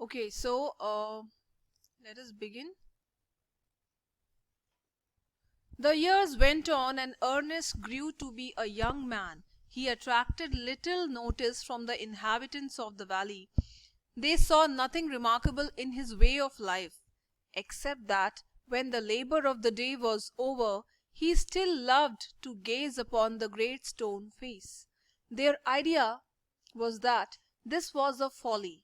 Okay, so let us begin. The years went on, and Ernest grew to be a young man. He attracted little notice from the inhabitants of the valley. They saw nothing remarkable in his way of life, except that when the labor of the day was over, he still loved to gaze upon the great stone face. Their idea was that this was a folly.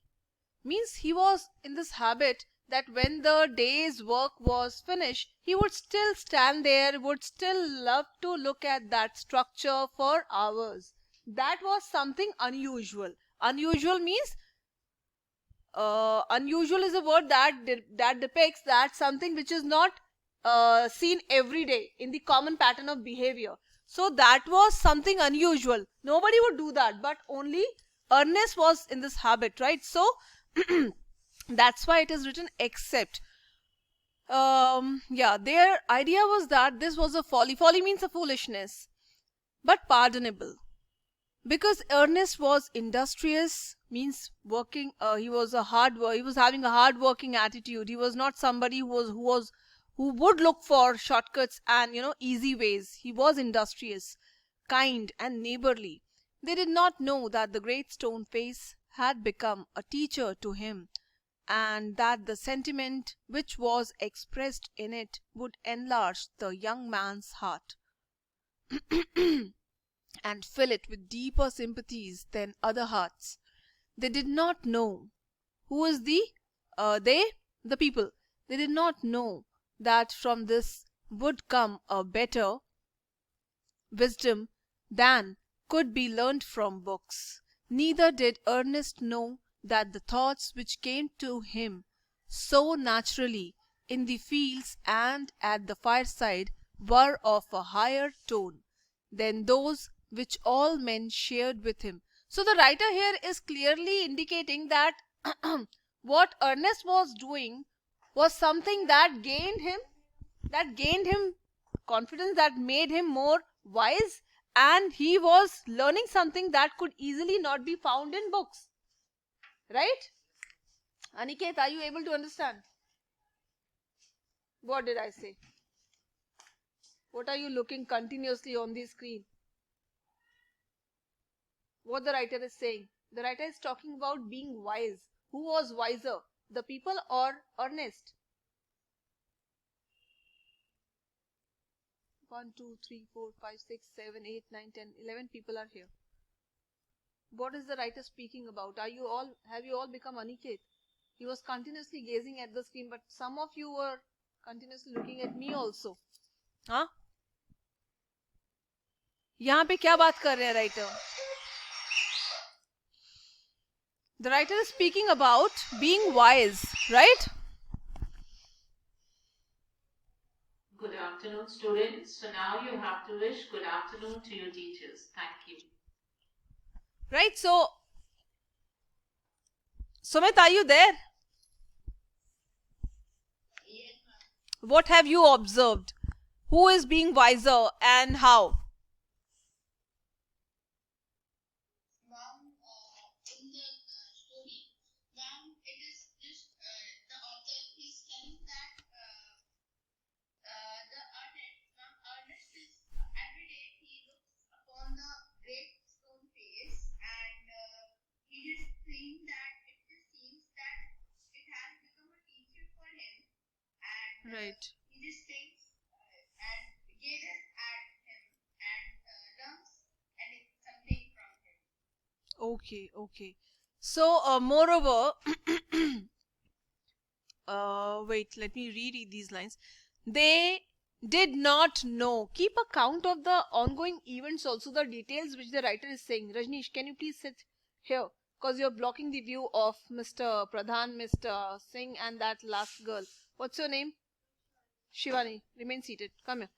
Means he was in this habit that when the day's work was finished, he would still stand there, would still love to look at that structure for hours. That was something unusual. Unusual means unusual is a word that depicts that something which is not seen every day in the common pattern of behavior. So that was something unusual. Nobody would do that, but only Ernest was in this habit, right? So that's why it is written except. Yeah, their idea was that this was a folly. Folly means a foolishness, but pardonable, because Ernest was industrious, means working. He was having a hard working attitude. He was not somebody who would look for shortcuts and easy ways. He was industrious, kind, and neighborly. They did not know that the great stone face had become a teacher to him, and that the sentiment which was expressed in it would enlarge the young man's heart and fill it with deeper sympathies than other hearts. They did not know who is the people. They did not know that from this would come a better wisdom than could be learned from books. Neither did Ernest know that the thoughts which came to him so naturally in the fields and at the fireside were of a higher tone than those which all men shared with him. So the writer here is clearly indicating that what Ernest was doing was something that gained him confidence, that made him more wise, and he was learning something that could easily not be found in books. Right? Aniket, are you able to understand? What did I say? What are you looking continuously on the screen? What the writer is saying? The writer is talking about being wise. Who was wiser? The people or Ernest? 1, 2, 3, 4, 5, 6, 7, 8, 9, 10, 11 people are here. What is the writer speaking about? Have you all become Aniket? He was continuously gazing at the screen, but some of you were continuously looking at me also. हाँ? यहाँ पे क्या बात कर रहे हैं writer? The writer is speaking about being wise, right? Good afternoon, students. So now you have to wish good afternoon to your teachers. Thank you. Right, so Sumit, are you there? Yes, What have you observed? Who is being wiser and how? ma'am. In the story, ma'am, it is just the author is telling that the artist, ma'am, artist is every day he looks upon the great stone face and he just think that it just seems that it has become a teacher for him and Right. he just thinks and gazes at him and learns something from him. Okay, okay. So, moreover, wait, let me reread these lines. They did not know. Keep a count of the ongoing events, also the details which the writer is saying. Rajneesh, can you please sit here? Because you're blocking the view of Mr. Pradhan, Mr. Singh, and that last girl. What's your name? Shivani. Remain seated. Come here.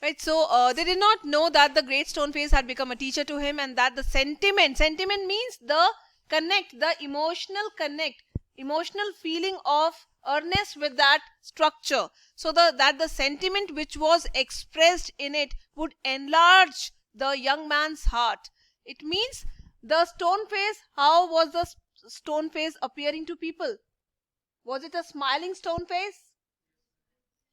Right, so they did not know that the great stone face had become a teacher to him, and that the sentiment means the connect, the emotional feeling of Ernest with that structure. So that the sentiment which was expressed in it would enlarge the young man's heart. It means the stone face, how was the stone face appearing to people? Was it a smiling stone face?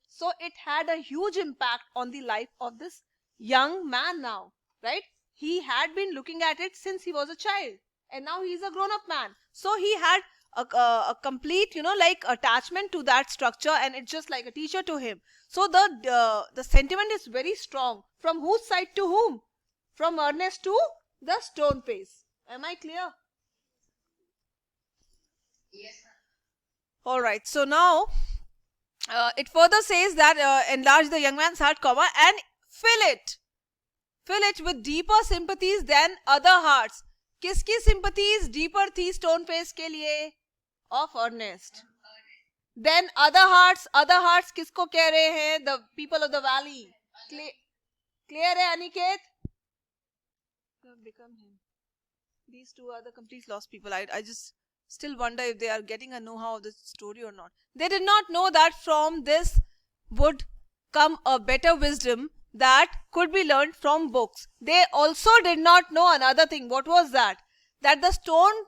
So it had a huge impact on the life of this young man now, right? He had been looking at it since he was a child, and now he's a grown-up man. So he had a complete, like attachment to that structure, and it's just like a teacher to him. So the sentiment is very strong. From whose side to whom? From Ernest to the stone face. Am I clear? Yes, sir. All right. So now it further says that enlarge the young man's heart, comma, and fill it with deeper sympathies than other hearts. किसकी sympathies deeper थी stone face के लिए? Of Ernest. Then other hearts किसको कह रहे हैं? The people of the valley. Clear है Aniket? You have become him. These two are the complete lost people. I just still wonder if they are getting a know-how of this story or not. They did not know that from this would come a better wisdom that could be learned from books. They also did not know another thing. What was that? That the stone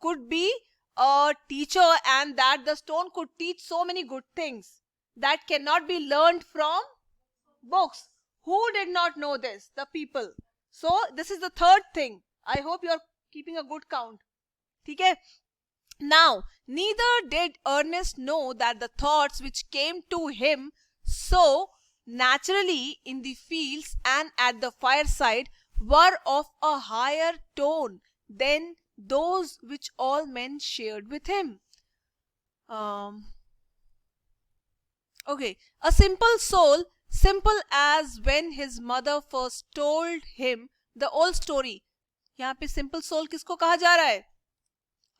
could be a teacher, and that the stone could teach so many good things that cannot be learned from books. Who did not know this? The people. So this is the third thing. I hope you are keeping a good count. Okay? Now, neither did Ernest know that the thoughts which came to him so naturally in the fields and at the fireside were of a higher tone than those which all men shared with him. Okay, a simple soul, simple as when his mother first told him the old story. यहाँ पे simple soul किसको कहा जा रहा है?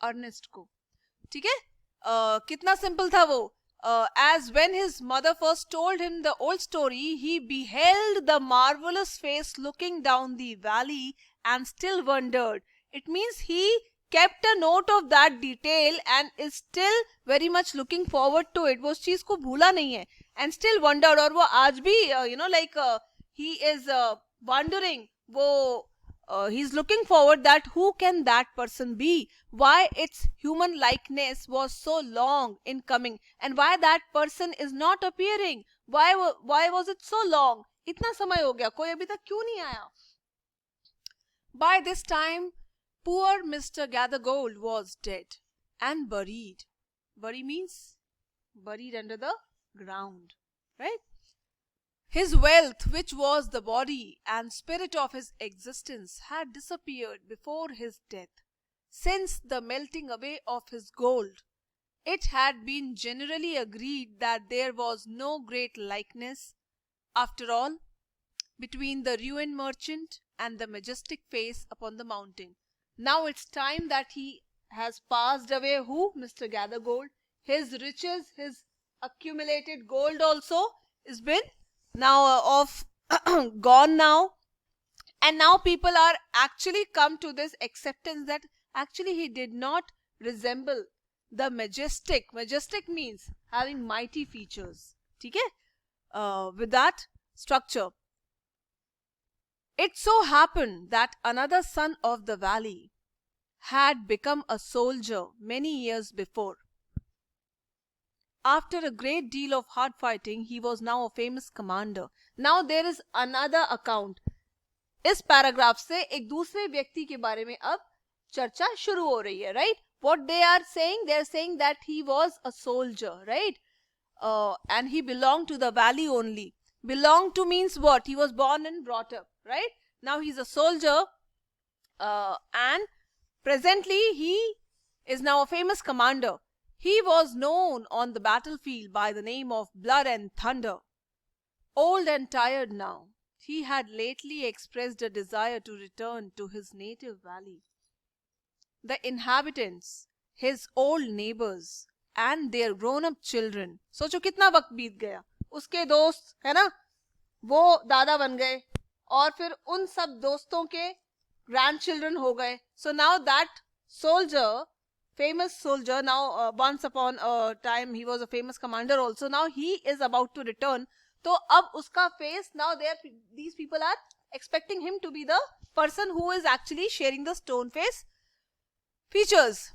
Ernest को. ठीक है? कितना सिंपल था वो? As when his mother first told him the old story, he beheld the marvelous face looking down the valley and still wondered. It means he kept a note of that detail and is still very much looking forward to it. वो उस चीज को भूला नहीं है. And still wondered, और वो आज भी he is wondering. वो he's looking forward that who can that person be, why its human likeness was so long in coming, and why that person is not appearing, why was it so long, itna samay ho gaya, koi abhi tak kyun nahi aaya? By this time poor Mr. Gathergold was dead and buried. Bury means buried under the ground, right? His wealth, which was the body and spirit of his existence, had disappeared before his death. Since the melting away of his gold, it had been generally agreed that there was no great likeness, after all, between the ruined merchant and the majestic face upon the mountain. Now it's time that he has passed away. Who? Mr. Gathergold. His riches, his accumulated gold also is been now gone now, and now people are actually come to this acceptance that actually he did not resemble the majestic means having mighty features, okay, with that structure. It so happened that another son of the valley had become a soldier many years before. After a great deal of hard fighting, he was now a famous commander. Now there is another account. इस paragraph से एक दूसरे व्यक्ति के बारे में अब चर्चा शुरू हो रही है, right? What they are saying? They are saying that he was a soldier, right? And he belonged to the valley only. Belong to means what? He was born and brought up, right? Now he's a soldier, and presently he is now a famous commander. He was known on the battlefield by the name of Blood and Thunder. Old and tired now, he had lately expressed a desire to return to his native valley. The inhabitants, his old neighbors, and their grown-up children. सोचो कितना वक्त बीत गया. उसके दोस्त है ना, वो दादा बन गए, और फिर उन सब दोस्तों के grandchildren हो गए. So now that soldier, famous soldier, now once upon a time he was a famous commander also. Now he is about to return. तो अब उसका face, now these people are expecting him to be the person who is actually sharing the stone face features.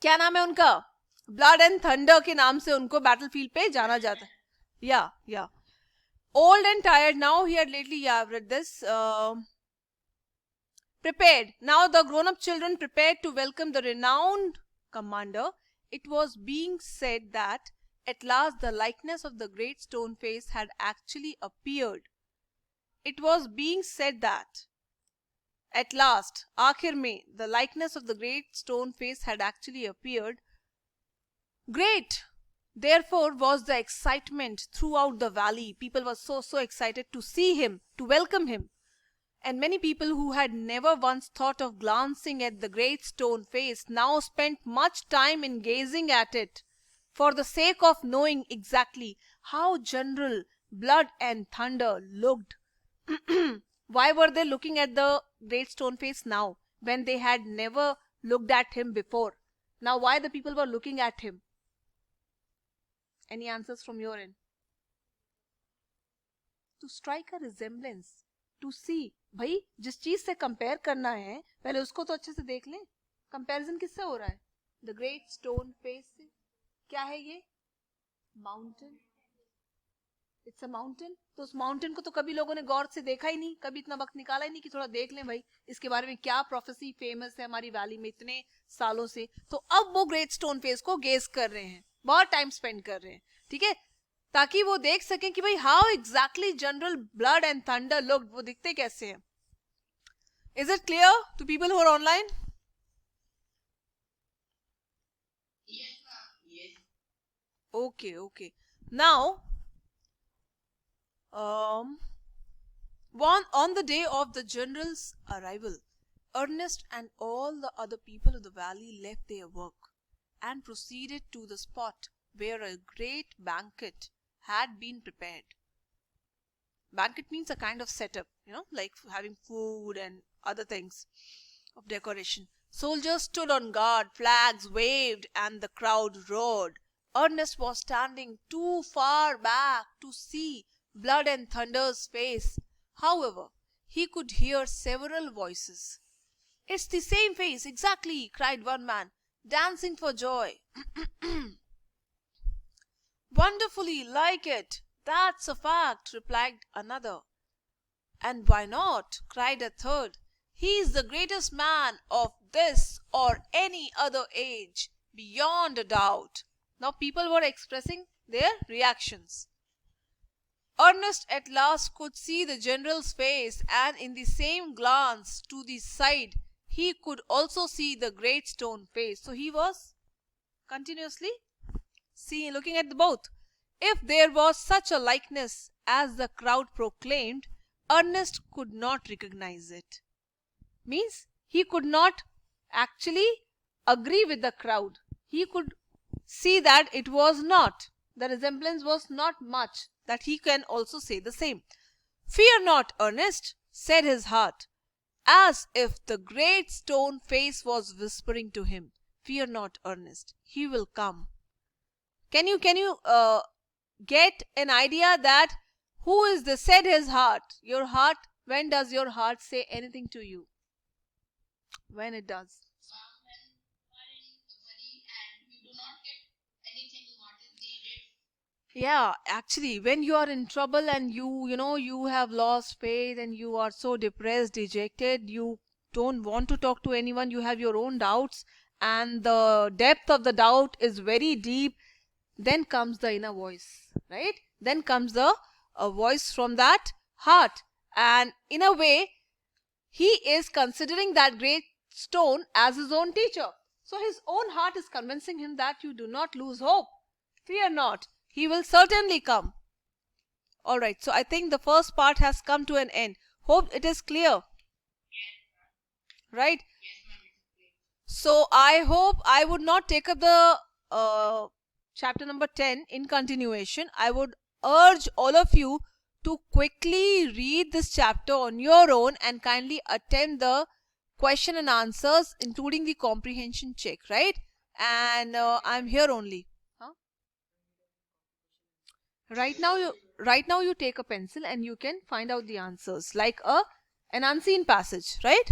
क्या नाम है उनका? Blood and thunder के नाम से उनको बैटलफील्ड पे जाना जाता है. या old and tired now, he had lately, yeah, I've read this. Prepared. Now the grown-up children prepared to welcome the renowned commander. It was being said that at last the likeness of the great stone face had actually appeared. It was being said that at last, आखिर में, the likeness of the great stone face had actually appeared. Great, therefore, was the excitement throughout the valley. People were so excited to see him, to welcome him. And many people who had never once thought of glancing at the great stone face now spent much time in gazing at it, for the sake of knowing exactly how General Blood and Thunder looked. Why were they looking at the great stone face now, when they had never looked at him before? Now why the people were looking at him? Any answers from your end? To strike a resemblance, to see. भाई जिस चीज से compare करना है पहले उसको तो अच्छे से देख लें. कंपैरिजन किससे हो रहा है? द ग्रेट स्टोन फेस से. क्या है ये? माउंटेन. It's a mountain. तो उस माउंटेन को तो कभी लोगों ने गौर से देखा ही नहीं, कभी इतना वक्त निकाला ही नहीं कि थोड़ा देख लें भाई इसके बारे में क्या प्रोफेसी फेमस है हमारी वैली में इतने सालों से. तो अब वो ग्रेट स्टोन फेस को गेज कर रहे हैं, बहुत टाइम स्पेंड कर रहे हैं, ठीक है, ताकि वो देख सकें कि भाई how exactly General Blood and Thunder looked, वो दिखते कैसे हैं. Is it clear to people who are online? Yes, ma'am. Yes. Okay. Now, on the day of the general's arrival, Ernest and all the other people of the valley left their work and proceeded to the spot where a great banquet had been prepared. Banquet means a kind of setup, like having food and other things of decoration. Soldiers stood on guard, flags waved, and the crowd roared. Ernest was standing too far back to see Blood and Thunder's face. However, he could hear several voices. "It's the same face, exactly," cried one man, dancing for joy. "Wonderfully like it, that's a fact," replied another. "And why not?" cried a third. "He is the greatest man of this or any other age, beyond a doubt." Now people were expressing their reactions. Ernest at last could see the general's face, and in the same glance to the side he could also see the great stone face. So he was continuously looking at both. If there was such a likeness as the crowd proclaimed, Ernest could not recognize it. Means he could not actually agree with the crowd. He could see that it was not. The resemblance was not much, that he can also say the same. "Fear not, Ernest," said his heart, as if the great stone face was whispering to him. "Fear not, Ernest. He will come." Can you get an idea that who is this? Said his heart. Your heart, when does your heart say anything to you? When it does. When you are in worry and you do not get anything what is needed. Yeah, actually, when you are in trouble and you have lost faith and you are so depressed, dejected, you don't want to talk to anyone, you have your own doubts, and the depth of the doubt is very deep, then comes the inner voice, right? Then comes the voice from that heart, and in a way, he is considering that great stone as his own teacher. So his own heart is convincing him that you do not lose hope. Fear not. He will certainly come. Alright, so I think the first part has come to an end. Hope it is clear. Right? Yes, ma'am. So I hope I would not take up the chapter number 10 in continuation. I would urge all of you to quickly read this chapter on your own and kindly attempt the question and answers, including the comprehension check, right? And I'm here only. Right now you take a pencil and you can find out the answers like an unseen passage, right?